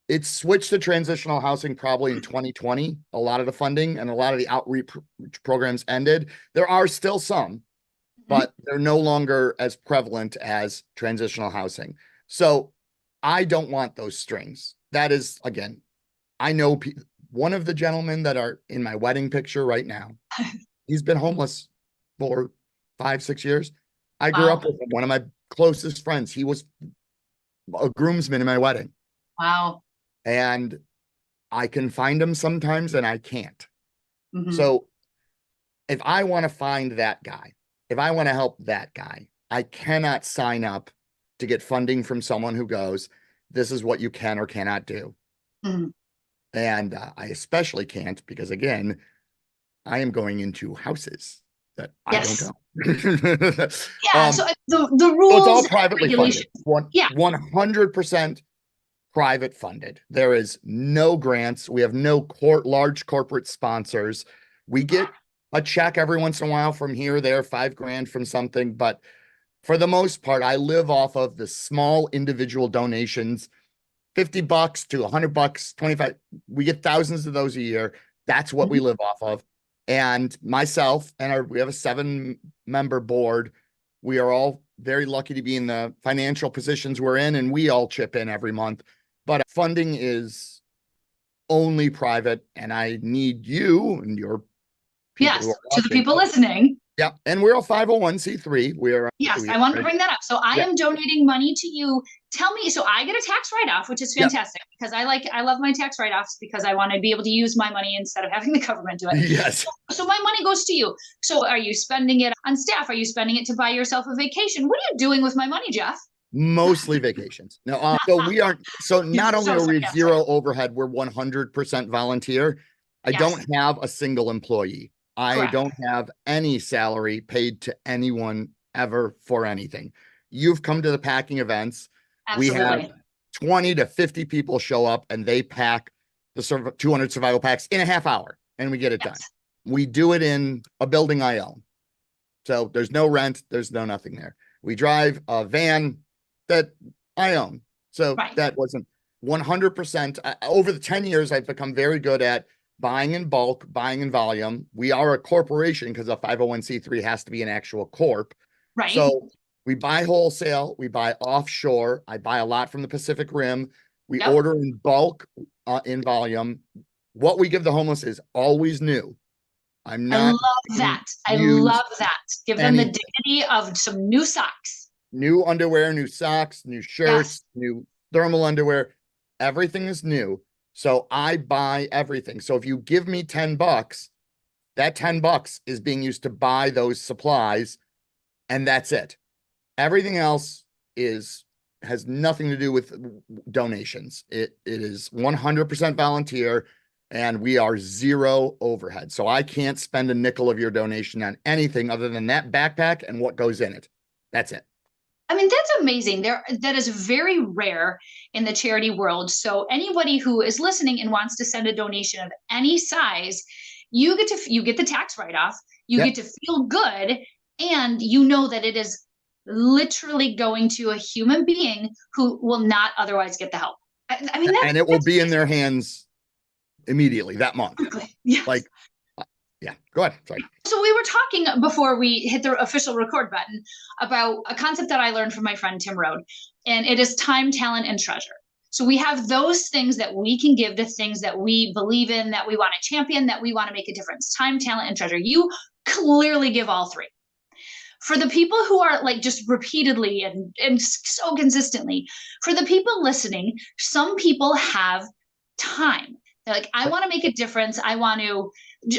Speaker 2: It switched to transitional housing probably in 2020. A lot of the funding and a lot of the outreach programs ended. There are still some, but they're no longer as prevalent as transitional housing. So I don't want those strings. That is, again, I know one of the gentlemen that are in my wedding picture right now, he's been homeless for 5, 6 years. I grew
Speaker 1: Wow.
Speaker 2: up with him, one of my closest friends. He was a groomsman in my wedding.
Speaker 1: Wow.
Speaker 2: And I can find him sometimes and I can't.
Speaker 1: Mm-hmm.
Speaker 2: So if I want to find that guy, if I want to help that guy, I cannot sign up to get funding from someone who goes, this is what you can or cannot do.
Speaker 1: Mm-hmm.
Speaker 2: And I especially can't because, again, I am going into houses that I don't
Speaker 1: Yes.
Speaker 2: know.
Speaker 1: Yeah. So the
Speaker 2: So it's all
Speaker 1: rules and
Speaker 2: privately funded.
Speaker 1: regulations. Yeah.
Speaker 2: 100% private funded. There is no grants. We have no large corporate sponsors. We get a check every once in a while from here, there, 5 grand from something. But for the most part, I live off of the small individual donations, $50 to $100, 25. We get thousands of those a year. That's what we live off of. And myself and we have a 7-member board. We are all very lucky to be in the financial positions we're in, and we all chip in every month. But funding is only private, and I need you and your people who
Speaker 1: Yes.
Speaker 2: are
Speaker 1: To the
Speaker 2: watching.
Speaker 1: people listening.
Speaker 2: Yeah, and we're a 501c3.
Speaker 1: Yes, I wanted to bring that up. So I
Speaker 2: yeah,
Speaker 1: am donating money to you. Tell me, so I get a tax write-off, which is
Speaker 2: yeah,
Speaker 1: fantastic because I love my tax write-offs because I want to be able to use my money instead of having the government do it.
Speaker 2: yes,
Speaker 1: So my money goes to you. So are you spending it on staff? Are you spending it to buy yourself a vacation? What are you doing with my money, Jeff?
Speaker 2: mostly vacations. No, so we aren't. So
Speaker 1: You're
Speaker 2: not only
Speaker 1: so
Speaker 2: are we
Speaker 1: sarcastic.
Speaker 2: zero overhead, we're 100% volunteer. I
Speaker 1: Yes,
Speaker 2: don't have a single employee. I
Speaker 1: correct.
Speaker 2: don't have any salary paid to anyone ever for anything. You've come to the packing events. We have
Speaker 1: Absolutely.
Speaker 2: 20 to 50 people show up and they pack the 200 survival packs in a half hour and we get it done.
Speaker 1: Yes.
Speaker 2: We do it in a building I own. So there's no rent, there's no nothing there. We drive a van that I own. So
Speaker 1: Right.
Speaker 2: that wasn't 100%. Over the 10 years, I've become very good at buying in bulk, buying in volume. We are a corporation because a 501c3 has to be an actual corp.
Speaker 1: Right.
Speaker 2: So we buy wholesale, we buy offshore. I buy a lot from the Pacific Rim. We
Speaker 1: Yep.
Speaker 2: order in bulk, in volume. What we give the homeless is always new. I'm
Speaker 1: I
Speaker 2: not
Speaker 1: love that. I
Speaker 2: use
Speaker 1: love that. Give them the
Speaker 2: anything.
Speaker 1: dignity of some new socks.
Speaker 2: New underwear, new socks, new
Speaker 1: Yes.
Speaker 2: shirts, new thermal underwear. Everything is new. So I buy everything. So if you give me $10, that $10 is being used to buy those supplies, and that's it. Everything else has nothing to do with donations. It is 100% volunteer. and we are zero overhead. So I can't spend a nickel of your donation on anything other than that backpack and what goes in it. That's it.
Speaker 1: I mean, that's amazing. That is very rare in the charity world. So anybody who is listening and wants to send a donation of any size, you get the tax write-off, you
Speaker 2: Yep.
Speaker 1: get to feel good, and you know that it is literally going to a human being who will not otherwise get the help. I mean,
Speaker 2: And it will be in their hands immediately that month.
Speaker 1: yes.
Speaker 2: Like, yeah, go ahead. Sorry.
Speaker 1: So we were talking before we hit the official record button about a concept that I learned from my friend Tim Rode, and it is time, talent, and treasure. So we have those things that we can give to things that we believe in, that we want to champion, that we want to make a difference. Time, talent, and treasure. You clearly give all three. For the people who are like just repeatedly and so consistently, for the people listening, some people have time. They're like, I want to make a difference. I want to,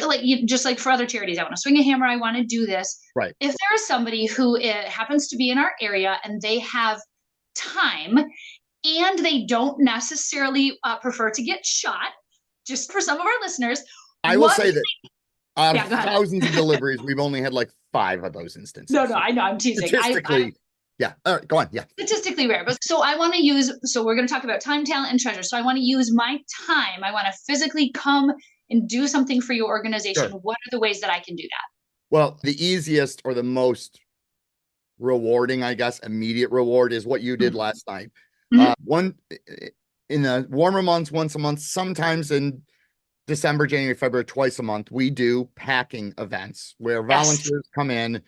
Speaker 1: like, just like for other charities, I want to swing a hammer. I want to do this.
Speaker 2: Right.
Speaker 1: If there is somebody who happens to be in our area and they have time and they don't necessarily prefer to get shot, just for some of our listeners,
Speaker 2: I will say that out of
Speaker 1: go ahead.
Speaker 2: thousands of deliveries, we've only had like 5 of those instances.
Speaker 1: No, I know, I'm teasing.
Speaker 2: Statistically, yeah. All right, go on. Yeah.
Speaker 1: Statistically rare. But so I want to use, so we're going to talk about time, talent, and treasure. So I want to use my time. I want to physically come and do something for your organization.
Speaker 2: Sure.
Speaker 1: What are the ways that I can do that?
Speaker 2: Well, the easiest or the most rewarding, I guess, immediate reward is what you did last night. One in the warmer months, once a month, sometimes in December, January, February, twice a month, we do packing events where volunteers come in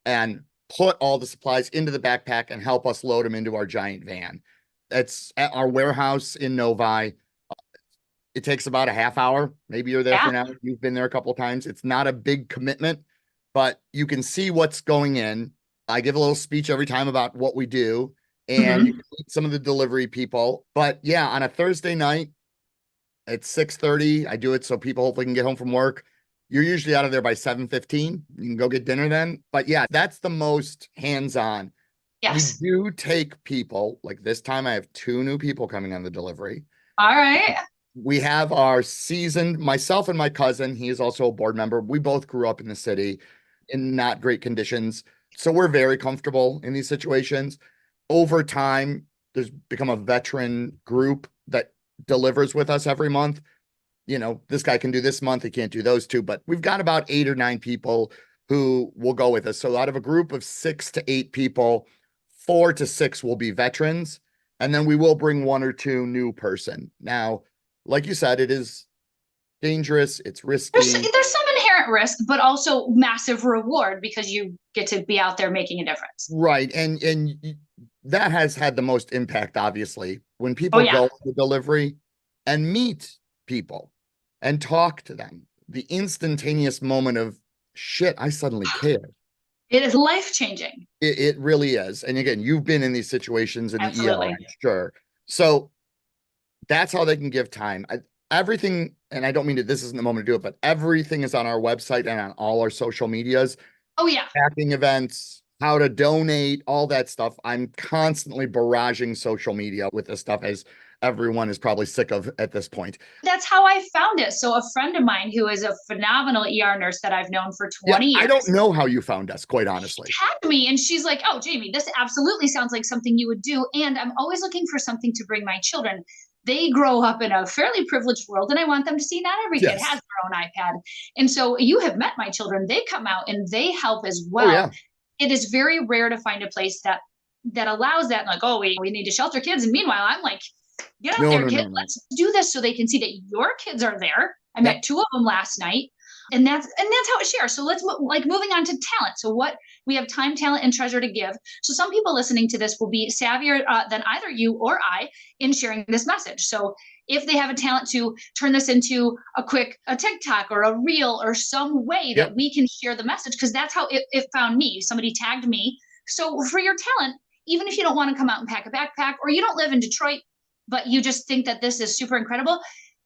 Speaker 2: and put all the supplies into the backpack and help us load them into our giant van. It's at our warehouse in Novi. It takes about a half hour. Maybe you're there for an hour. You've been there a couple of times. It's not a big commitment, but you can see what's going in. I give a little speech every time about what we do, and you can meet some of the delivery people. But yeah, on a Thursday night, at 6:30, I do it so people hopefully can get home from work. You're usually out of there by 7:15. You can go get dinner then. But yeah, that's the most hands-on.
Speaker 1: Yes.
Speaker 2: We do take people, like this time I have 2 new people coming on the delivery.
Speaker 1: All right.
Speaker 2: We have our seasoned, myself and my cousin, he is also a board member. We both grew up in the city in not great conditions. So we're very comfortable in these situations. Over time, there's become a veteran group that delivers with us every month. You know, this guy can do this month, he can't do those 2, but we've got about 8 or 9 people who will go with us. So out of a group of 6 to 8 people, 4 to 6 will be veterans, and then we will bring 1 or 2 new person. Now, like you said, it is dangerous, it's risky.
Speaker 1: There's some inherent risk, but also massive reward because you get to be out there making a difference.
Speaker 2: Right. And that has had the most impact, obviously, when people go on the delivery and meet people and talk to them. The instantaneous moment of shit, I suddenly care.
Speaker 1: It is life-changing.
Speaker 2: It really is. And again, you've been in these situations in the ER, I'm sure. So that's how they can give time. Everything, and I don't mean that this isn't the moment to do it, but everything is on our website and on all our social medias.
Speaker 1: Oh, yeah.
Speaker 2: Packing events, how to donate, all that stuff. I'm constantly barraging social media with this stuff, as everyone is probably sick of at this point.
Speaker 1: That's how I found it. So a friend of mine who is a phenomenal ER nurse that I've known for 20 years.
Speaker 2: I don't know how you found us, quite honestly.
Speaker 1: She tagged me and she's like, oh, Jamie, this absolutely sounds like something you would do. And I'm always looking for something to bring my children. They grow up in a fairly privileged world, and I want them to see not every kid has their own iPad. And so you have met my children. They come out and they help as well. Oh, yeah. It is very rare to find a place that allows that. Like, oh, we need to shelter kids. And meanwhough, I'm like, get out there, kid. Let's do this so they can see that your kids are there. I met 2 of them last night. And that's how it shares. So let's moving on to talent. So what we have time, talent, and treasure to give. So some people listening to this will be savvier than either you or I in sharing this message. So if they have a talent to turn this into a TikTok or a reel or some way that we can share the message, because that's how it found me. Somebody tagged me. So for your talent, even if you don't want to come out and pack a backpack, or you don't live in Detroit, but you just think that this is super incredible,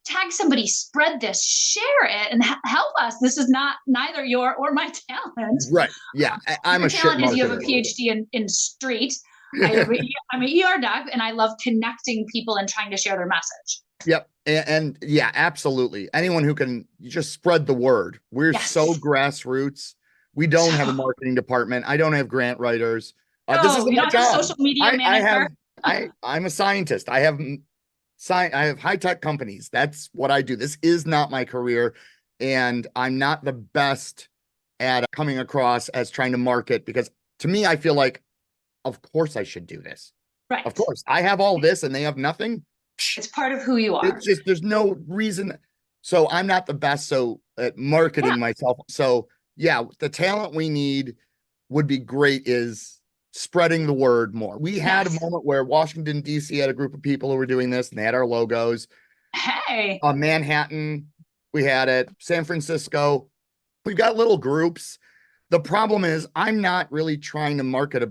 Speaker 1: tag somebody, spread this, share it, and help us. This is neither your or my talent.
Speaker 2: Right. Yeah. I'm a
Speaker 1: talent is you have a PhD in street. I'm an ER doc, and I love connecting people and trying to share their message.
Speaker 2: Yep. And yeah, absolutely. Anyone who can just spread the word. We're so
Speaker 1: Yes.
Speaker 2: grassroots. We don't have a
Speaker 1: So,
Speaker 2: marketing department. I don't have grant writers. This
Speaker 1: no,
Speaker 2: isn't
Speaker 1: you
Speaker 2: my
Speaker 1: don't have a
Speaker 2: job.
Speaker 1: social media
Speaker 2: I have
Speaker 1: manager.
Speaker 2: I'm a scientist. I have high tech companies. That's what I do. This is not my career, and I'm not the best at coming across as trying to market because to me, I feel like, of course, I should do this. Of
Speaker 1: Right.
Speaker 2: course, I have all this and they have nothing.
Speaker 1: It's part of who you are.
Speaker 2: It's just there's no reason. So I'm not the best at
Speaker 1: Yeah.
Speaker 2: marketing myself. So yeah, the talent we need would be great is spreading the word more. We had a
Speaker 1: Yes.
Speaker 2: moment where Washington, D.C. had a group of people who were doing this and they had our logos.
Speaker 1: Hey.
Speaker 2: Manhattan, we had it. San Francisco, we've got little groups. The problem is, I'm not really trying to market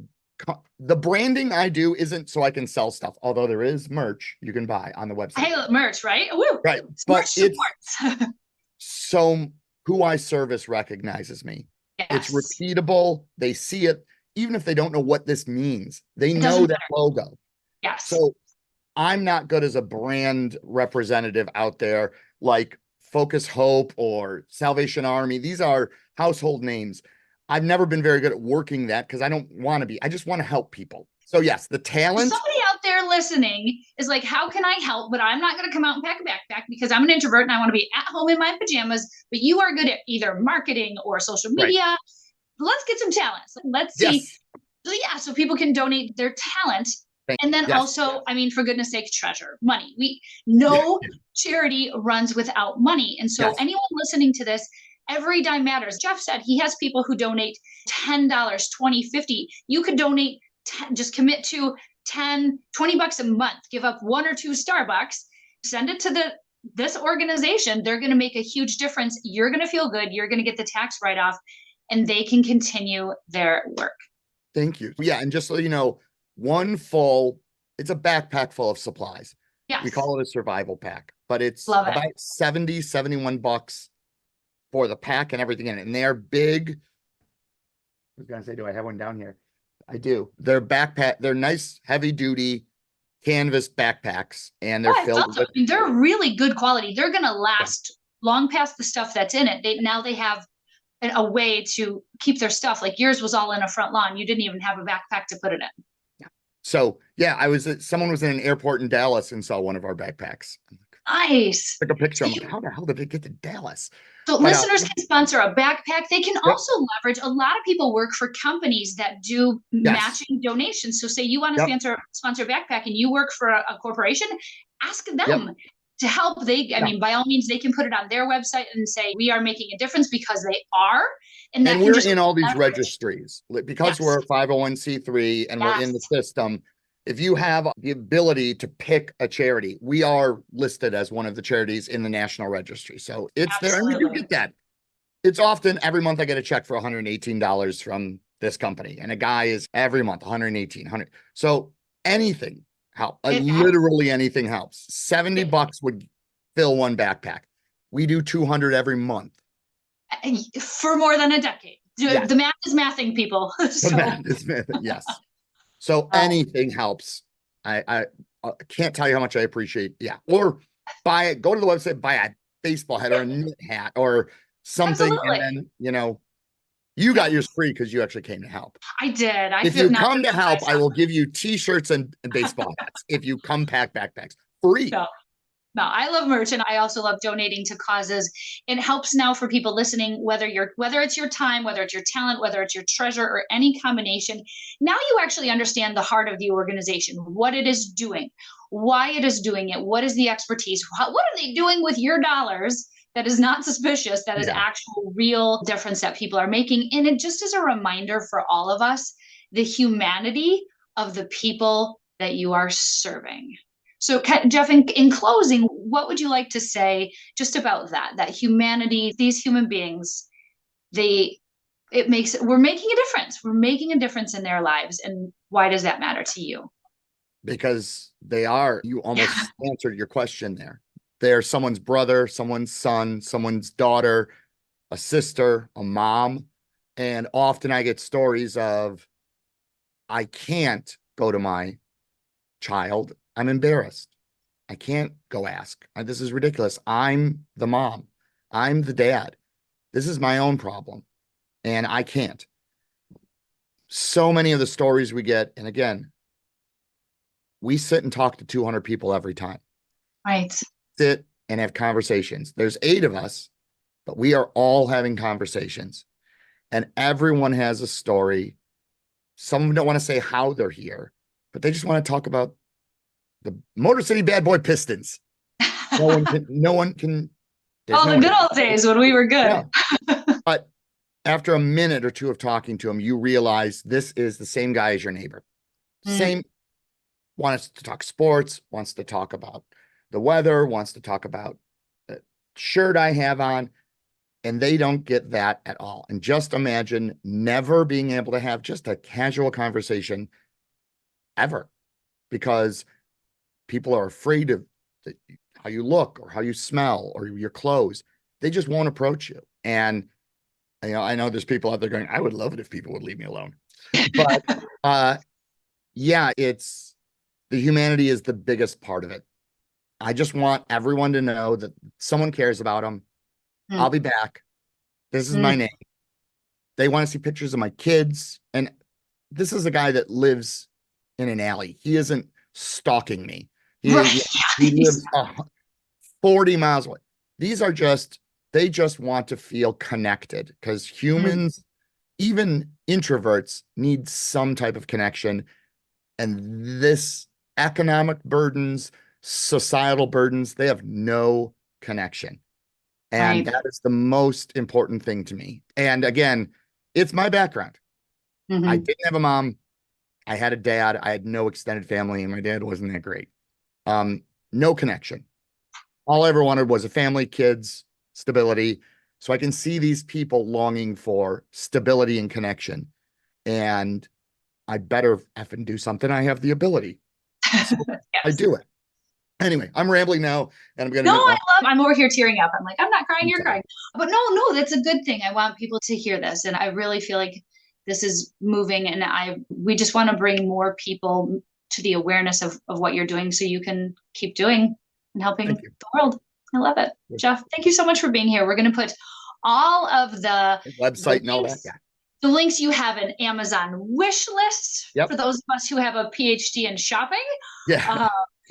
Speaker 2: the branding I do isn't so I can sell stuff, although there is merch you can buy on the website.
Speaker 1: Hey, merch, right? Woo.
Speaker 2: Right.
Speaker 1: Merch
Speaker 2: But it's
Speaker 1: supports.
Speaker 2: so who I service recognizes me. It's
Speaker 1: Yes.
Speaker 2: repeatable. They see it, even if they don't know what this means, they
Speaker 1: It
Speaker 2: know
Speaker 1: doesn't
Speaker 2: that
Speaker 1: matter.
Speaker 2: logo.
Speaker 1: Yes.
Speaker 2: So I'm not good as a brand representative out there like Focus Hope or Salvation Army. These are household names. I've never been very good at working that because I don't want to be. I just want to help people. So yes, the
Speaker 1: If
Speaker 2: talent.
Speaker 1: somebody out there listening is like, how can I help? But I'm not going to come out and pack a backpack because I'm an introvert and I want to be at home in my pajamas. But you are good at either marketing or social
Speaker 2: Right.
Speaker 1: media. Let's get some talents. Let's see.
Speaker 2: Yes.
Speaker 1: So yeah, so people can donate their talent. And then
Speaker 2: Yes.
Speaker 1: also, I mean, for goodness sakes, treasure, money. We
Speaker 2: Yeah.
Speaker 1: no charity runs without money. And so
Speaker 2: Yes.
Speaker 1: anyone listening to this, every dime matters. Jeff said he has people who donate $10, 20, 50. You could donate 10, just commit to 10, $20 a month, give up one or two Starbucks, send it to this organization. They're going to make a huge difference. You're going to feel good. You're going to get the tax write-off and they can continue their work.
Speaker 2: Thank you. Yeah. And just so you know, it's a backpack full of supplies. We
Speaker 1: Yes.
Speaker 2: call it a survival pack, but it's
Speaker 1: Love it.
Speaker 2: about 70, 71 bucks for the pack and everything in it. And they are big. I was gonna say, do I have one down here? I do. They're nice, heavy duty canvas backpacks, and they're
Speaker 1: Oh, I
Speaker 2: filled
Speaker 1: felt it.
Speaker 2: with
Speaker 1: I mean, they're really good quality. They're going to last long past the stuff that's in it. They have a way to keep their stuff. Like yours was all in a front lawn. You didn't even have a backpack to put it in.
Speaker 2: so yeah, someone was in an airport in Dallas and saw one of our backpacks.
Speaker 1: Nice.
Speaker 2: Took a picture. I'm like,
Speaker 1: See,
Speaker 2: how the hell did it get to Dallas?
Speaker 1: so
Speaker 2: But
Speaker 1: listeners can sponsor a backpack. They can
Speaker 2: yep,
Speaker 1: also leverage. A lot of people work for companies that do
Speaker 2: yes,
Speaker 1: matching donations. So say you want to
Speaker 2: yep,
Speaker 1: sponsor a backpack and you work for a corporation, ask
Speaker 2: yep.
Speaker 1: them to help. I
Speaker 2: Yeah.
Speaker 1: mean, by all means, they can put it on their website and say we are making a difference because they are, and
Speaker 2: And
Speaker 1: that can
Speaker 2: we're
Speaker 1: just
Speaker 2: in all these
Speaker 1: leverage.
Speaker 2: registries because
Speaker 1: Yes,
Speaker 2: we're a 501(c)(3) and we're in the
Speaker 1: yes,
Speaker 2: system. If you have the ability to pick a charity, we are listed as one of the charities in the national registry. So it's there, and we do
Speaker 1: absolutely.
Speaker 2: get that. It's often every month I get a check for $118 from this company, and a guy is every month 118, 100. So anything help,
Speaker 1: It,
Speaker 2: literally anything helps. 70
Speaker 1: it,
Speaker 2: bucks would fill one backpack. We do 200 every month.
Speaker 1: for more than a decade.
Speaker 2: Yes.
Speaker 1: The math is mathing, people. So,
Speaker 2: Yes. So
Speaker 1: uh,
Speaker 2: anything helps. I can't tell you how much I appreciate. Yeah. Or go to the website, buy a baseball hat or a knit hat or something. And
Speaker 1: absolutely.
Speaker 2: then, you
Speaker 1: Yeah,
Speaker 2: got yours free because you actually came to help.
Speaker 1: I did. I
Speaker 2: If
Speaker 1: feel
Speaker 2: you
Speaker 1: not
Speaker 2: come
Speaker 1: doing
Speaker 2: to
Speaker 1: it by
Speaker 2: help, I
Speaker 1: myself.
Speaker 2: will give you t-shirts and baseball hats. If you come pack backpacks free.
Speaker 1: No, no, I love merch and I also love donating to causes. It helps now for people listening, whether it's your time, whether it's your talent, whether it's your treasure or any combination. Now you actually understand the heart of the organization, what it is doing, why it is doing it, what is the expertise, what are they doing with your dollars that is not suspicious, that is
Speaker 2: Yeah.
Speaker 1: actual real difference that people are making. And it just is a reminder for all of us, the humanity of the people that you are serving. So, Jeff, in closing, what would you like to say just about that humanity, these human beings, they, we're making a difference. We're making a difference in their lives. And why does that matter to you?
Speaker 2: Because you almost answered your question there. They're someone's brother, someone's son, someone's daughter, a sister, a mom. And often I get stories of, I can't go to my child. I'm embarrassed. I can't go ask. This is ridiculous. I'm the mom. I'm the dad. This is my own problem, and I can't. So many of the stories we get, and again, we sit and talk to 200 people every time.
Speaker 1: Right.
Speaker 2: Sit and have conversations. There's 8 of us, but we are all having conversations, and everyone has a story. Some of them don't want to say how they're here, but they just want to talk about the Motor City Bad Boy Pistons. No one can, there's
Speaker 1: Oh,
Speaker 2: no
Speaker 1: the
Speaker 2: one.
Speaker 1: good old days when we were good.
Speaker 2: Yeah. But after a minute or two of talking to him, you realize this is the same guy as your neighbor.
Speaker 1: Mm,
Speaker 2: Same, wants to talk sports, wants to talk about the weather, wants to talk about the shirt I have on, and they don't get that at all. And just imagine never being able to have just a casual conversation ever, because people are afraid of how you look or how you smell or your clothes. They just won't approach you. And I know there's people out there going, I would love it if people would leave me alone. But yeah, it's the humanity is the biggest part of it. I just want everyone to know that someone cares about them.
Speaker 1: mm,
Speaker 2: I'll be back. This is
Speaker 1: mm.
Speaker 2: my name. They want to see pictures of my kids. And this is a guy that lives in an alley. He isn't stalking me. He,
Speaker 1: Right.
Speaker 2: he lives 40 miles away. These are just, they just want to feel connected, because
Speaker 1: Mm,
Speaker 2: humans, even introverts, need some type of connection. And this economic burdens, societal burdens, they have no connection. And
Speaker 1: right.
Speaker 2: that is the most important thing to me. And again, it's my background. I
Speaker 1: Hmm.
Speaker 2: didn't have a mom. I had a dad. I had no extended family, and my dad wasn't that great. No connection. All I ever wanted was a family, kids, stability. So I can see these people longing for stability and connection. And I better effing do something. I have the ability. So I
Speaker 1: Yes.
Speaker 2: do it. Anyway, I'm rambling now, and I'm going to
Speaker 1: No,
Speaker 2: get
Speaker 1: I
Speaker 2: on.
Speaker 1: love, I'm over here tearing up. I'm like, I'm not crying,
Speaker 2: I'm
Speaker 1: you're
Speaker 2: sorry.
Speaker 1: crying. But no, that's a good thing. I want people to hear this. And I really feel like this is moving, and we just want to bring more people to the awareness of what you're doing so you can keep doing and helping
Speaker 2: Thank you.
Speaker 1: the world. I love it. Jeff, thank you so much for being here. We're going to put all of the
Speaker 2: Website and all that.
Speaker 1: links,
Speaker 2: Yeah.
Speaker 1: the links you have an Amazon wish list
Speaker 2: Yep.
Speaker 1: for those of us who have a PhD in shopping.
Speaker 2: Yeah.
Speaker 1: Uh,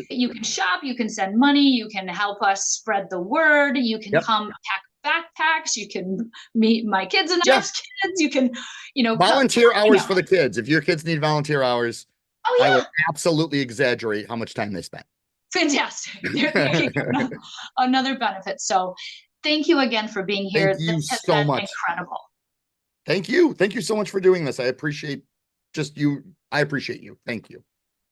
Speaker 1: you can shop, you can send money, you can help us spread the word, you can
Speaker 2: Yep.
Speaker 1: come pack backpacks, you can meet my kids and
Speaker 2: Yeah.
Speaker 1: Jeff's kids, you can, come,
Speaker 2: Volunteer hours for the kids. If your kids need volunteer hours,
Speaker 1: oh
Speaker 2: I will
Speaker 1: yeah,
Speaker 2: absolutely exaggerate how much time they spend.
Speaker 1: fantastic. There you go. Another benefit. So thank you again for being
Speaker 2: Thank
Speaker 1: here.
Speaker 2: you
Speaker 1: This has
Speaker 2: so
Speaker 1: been
Speaker 2: much.
Speaker 1: incredible.
Speaker 2: Thank you. Thank you so much for doing this. I appreciate just you. I appreciate you. Thank you.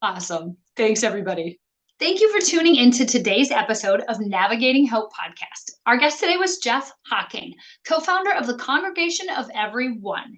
Speaker 1: Awesome. Thanks, everybody. Thank you for tuning into today's episode of Navigating Hope podcast. Our guest today was Jeff Hocking, co-founder of the Congregation of Everyone,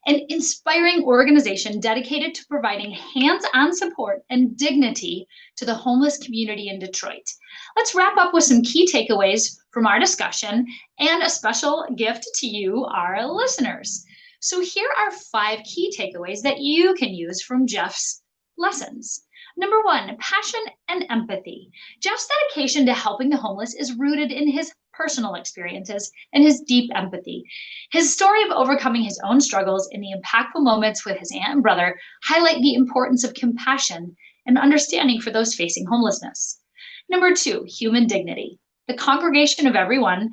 Speaker 1: an inspiring organization dedicated to providing hands-on support and dignity to the homeless community in Detroit. Let's wrap up with some key takeaways from our discussion and a special gift to you, our listeners. So here are 5 key takeaways that you can use from Jeff's lessons. Number 1, passion and empathy. Jeff's dedication to helping the homeless is rooted in his personal experiences and his deep empathy. His story of overcoming his own struggles in the impactful moments with his aunt and brother highlight the importance of compassion and understanding for those facing homelessness. Number 2, human dignity. The Congregation of Everyone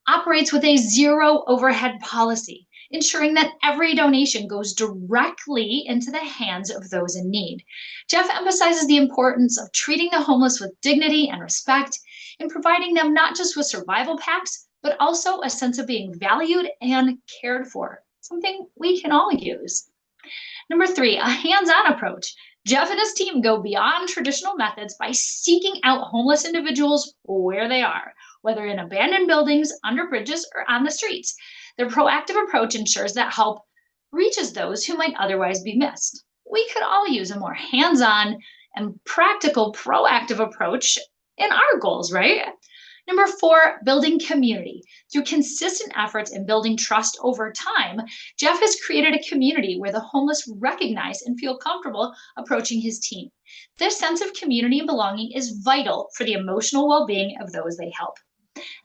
Speaker 1: operates with a zero overhead policy, ensuring that every donation goes directly into the hands of those in need. Jeff emphasizes the importance of treating the homeless with dignity and respect and providing them not just with survival packs, but also a sense of being valued and cared for, something we can all use. Number 3, a hands-on approach. Jeff and his team go beyond traditional methods by seeking out homeless individuals where they are, whether in abandoned buildings, under bridges, or on the streets. Their proactive approach ensures that help reaches those who might otherwise be missed. We could all use a more hands-on and practical, proactive approach in our goals, right? Number 4, building community. Through consistent efforts in building trust over time, Jeff has created a community where the homeless recognize and feel comfortable approaching his team. This sense of community and belonging is vital for the emotional well-being of those they help.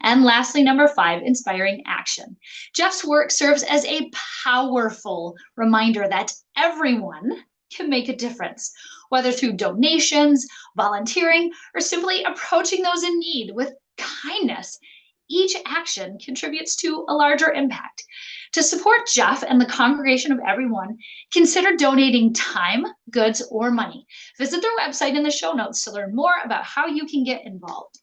Speaker 1: And lastly, number 5, inspiring action. Jeff's work serves as a powerful reminder that everyone can make a difference, whether through donations, volunteering, or simply approaching those in need with kindness. Each action contributes to a larger impact. To support Jeff and the congregation of everyone, consider donating time, goods, or money. Visit their website in the show notes to learn more about how you can get involved.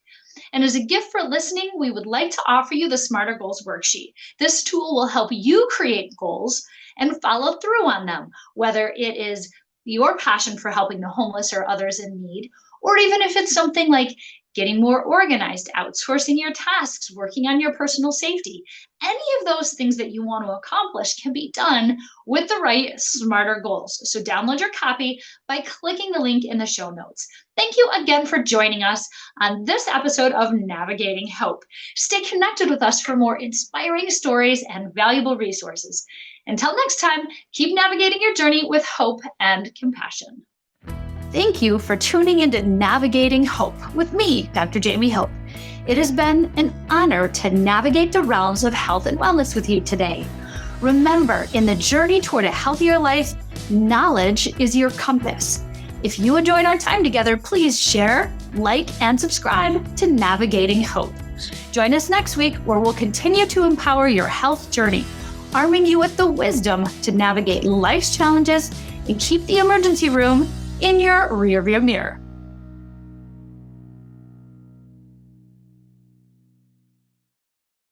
Speaker 1: And as a gift for listening, we would like to offer you the Smarter Goals worksheet. This tool will help you create goals and follow through on them, whether it is your passion for helping the homeless or others in need, or even if it's something like getting more organized, outsourcing your tasks, working on your personal safety. Any of those things that you want to accomplish can be done with the right Smarter Goals. So download your copy by clicking the link in the show notes. Thank you again for joining us on this episode of Navigating Hope. Stay connected with us for more inspiring stories and valuable resources. Until next time, keep navigating your journey with hope and compassion. Thank you for tuning into Navigating Hope with me, Dr. Jamie Hope. It has been an honor to navigate the realms of health and wellness with you today. Remember, in the journey toward a healthier life, knowledge is your compass. If you enjoyed our time together, please share, like, and subscribe to Navigating Hope. Join us next week where we'll continue to empower your health journey, arming you with the wisdom to navigate life's challenges and keep the emergency room in your rearview mirror.